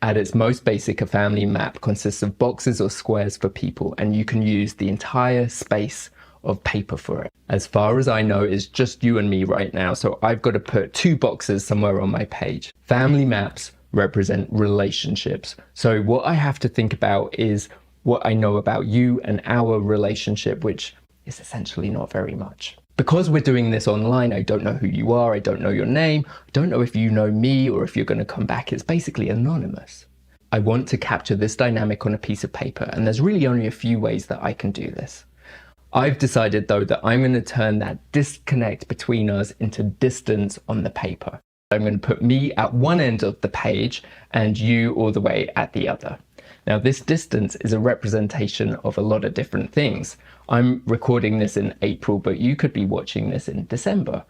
At its most basic, a family map consists of boxes or squares for people, and you can use the entire space of paper for it. As far as I know, it's just you and me right now, so I've got to put 2 boxes somewhere on my page. Family maps represent relationships. So what I have to think about is what I know about you and our relationship, which is essentially not very much. Because we're doing this online, I don't know who you are, I don't know your name, I don't know if you know me or if you're going to come back. It's basically anonymous. I want to capture this dynamic on a piece of paper, and there's really only a few ways that I can do this. I've decided though that I'm going to turn that disconnect between us into distance on the paper. I'm going to put me at one end of the page and you all the way at the other. Now, this distance is a representation of a lot of different things. I'm recording this in April, but you could be watching this in December.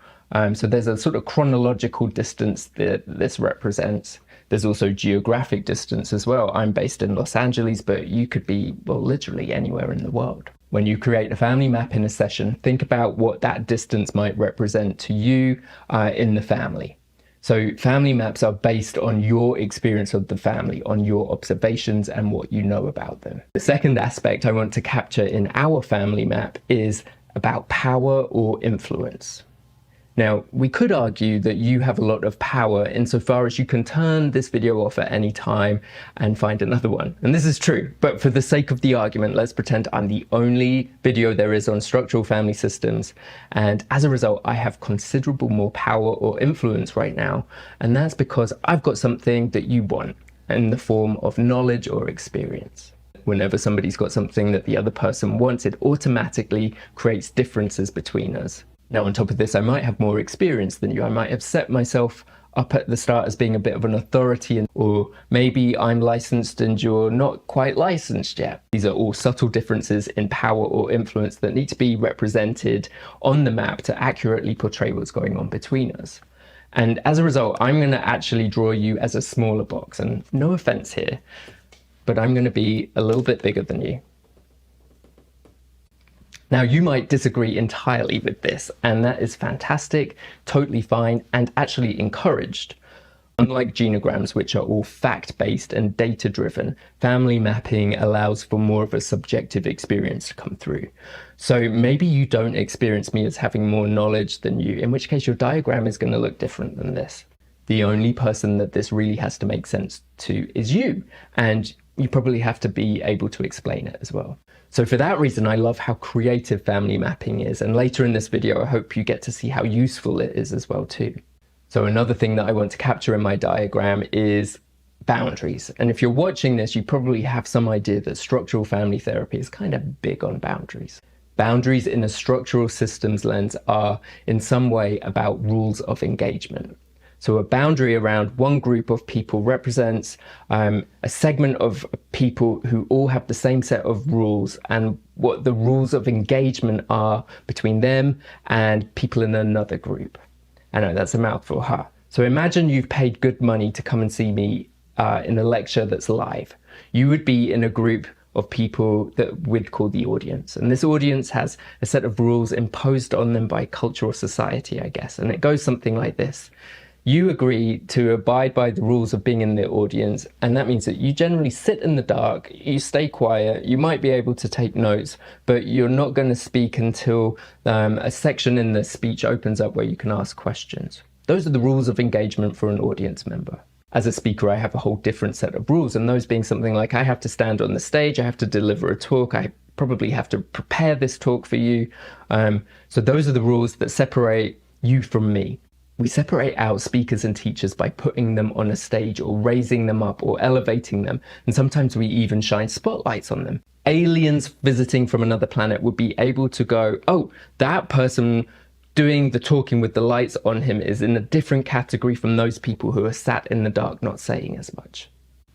So there's a sort of chronological distance that this represents. There's also geographic distance as well. I'm based in Los Angeles, but you could be, well, literally anywhere in the world. When you create a family map in a session, think about what that distance might represent to you in the family. So family maps are based on your experience of the family, on your observations and what you know about them. The second aspect I want to capture in our family map is about power or influence. Now, we could argue that you have a lot of power insofar as you can turn this video off at any time and find another one. And this is true, but for the sake of the argument, let's pretend I'm the only video there is on structural family systems. And as a result, I have considerable more power or influence right now. And that's because I've got something that you want in the form of knowledge or experience. Whenever somebody's got something that the other person wants, it automatically creates differences between us. Now, on top of this, I might have more experience than you. I might have set myself up at the start as being a bit of an authority, or maybe I'm licensed and you're not quite licensed yet. These are all subtle differences in power or influence that need to be represented on the map to accurately portray what's going on between us. And as a result, I'm going to actually draw you as a smaller box, and no offense here, but I'm going to be a little bit bigger than you. Now, you might disagree entirely with this, and that is fantastic, totally fine, and actually encouraged. Unlike genograms, which are all fact-based and data-driven, family mapping allows for more of a subjective experience to come through. So maybe you don't experience me as having more knowledge than you, in which case your diagram is going to look different than this. The only person that this really has to make sense to is you, and you probably have to be able to explain it as well. So for that reason, I love how creative family mapping is, and later in this video, I hope you get to see how useful it is as well too. So another thing that I want to capture in my diagram is boundaries. And if you're watching this, you probably have some idea that structural family therapy is kind of big on boundaries. Boundaries in a structural systems lens are in some way about rules of engagement. So a boundary around one group of people represents a segment of people who all have the same set of rules and what the rules of engagement are between them and people in another group. I know that's a mouthful, huh? So imagine you've paid good money to come and see me in a lecture that's live. You would be in a group of people that we'd call the audience. And this audience has a set of rules imposed on them by culture or society, I guess. And it goes something like this. You agree to abide by the rules of being in the audience, and that means that you generally sit in the dark, you stay quiet, you might be able to take notes, but you're not going to speak until a section in the speech opens up where you can ask questions. Those are the rules of engagement for an audience member. As a speaker, I have a whole different set of rules, and those being something like I have to stand on the stage, I have to deliver a talk, I probably have to prepare this talk for you. So those are the rules that separate you from me. We separate out speakers and teachers by putting them on a stage or raising them up or elevating them, and sometimes we even shine spotlights on them. Aliens visiting from another planet would be able to go, oh, that person doing the talking with the lights on him is in a different category from those people who are sat in the dark not saying as much.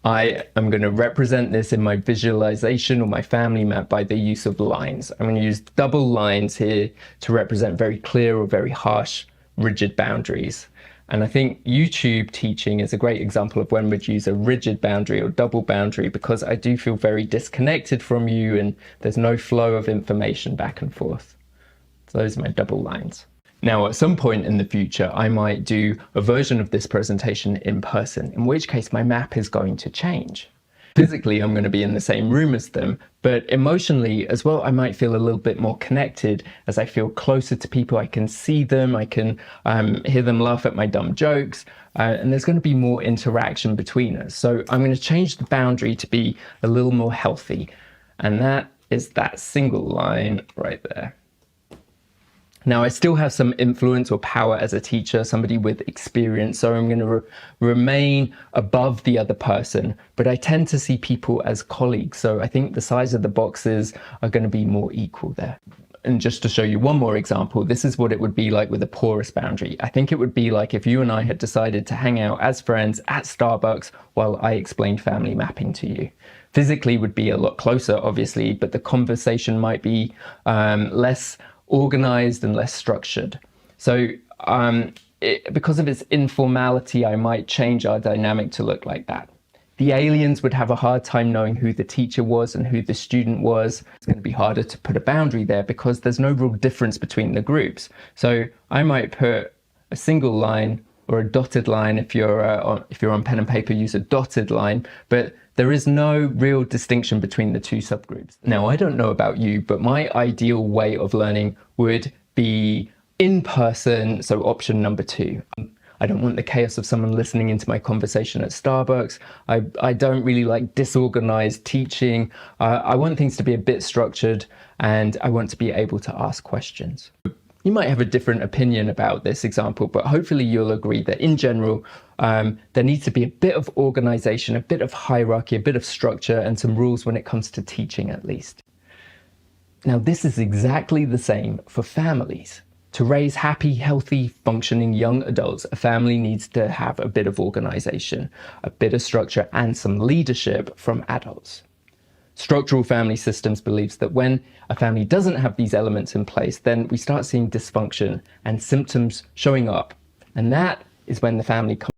I am going to represent this in my visualization or my family map by the use of lines. I'm going to use double lines here to represent very clear or very harsh rigid boundaries. And I think YouTube teaching is a great example of when we'd use a rigid boundary or double boundary, because I do feel very disconnected from you and there's no flow of information back and forth. So those are my double lines. Now, at some point in the future, I might do a version of this presentation in person, in which case my map is going to change. Physically, I'm going to be in the same room as them, but emotionally as well, I might feel a little bit more connected as I feel closer to people. I can see them, I can hear them laugh at my dumb jokes, and there's going to be more interaction between us. So I'm going to change the boundary to be a little more healthy, and that is that single line right there. Now, I still have some influence or power as a teacher, somebody with experience, so I'm going to remain above the other person, but I tend to see people as colleagues, so I think the size of the boxes are going to be more equal there. And just to show you one more example, this is what it would be like with a porous boundary. I think it would be like if you and I had decided to hang out as friends at Starbucks while I explained family mapping to you. Physically would be a lot closer, obviously, but the conversation might be less organized and less structured. So because of its informality, I might change our dynamic to look like that. The aliens would have a hard time knowing who the teacher was and who the student was. It's going to be harder to put a boundary there because there's no real difference between the groups. So I might put a single line or a dotted line. If you're on pen and paper, use a dotted line, but there is no real distinction between the two subgroups. Now, I don't know about you, but my ideal way of learning would be in person, so option number 2. I don't want the chaos of someone listening into my conversation at Starbucks. I don't really like disorganized teaching. I want things to be a bit structured, and I want to be able to ask questions. You might have a different opinion about this example, but hopefully you'll agree that in general, there needs to be a bit of organization, a bit of hierarchy, a bit of structure, and some rules when it comes to teaching at least. Now, this is exactly the same for families. To raise happy, healthy, functioning young adults, a family needs to have a bit of organization, a bit of structure, and some leadership from adults. Structural family systems believes that when a family doesn't have these elements in place, then we start seeing dysfunction and symptoms showing up. And that is when the family comes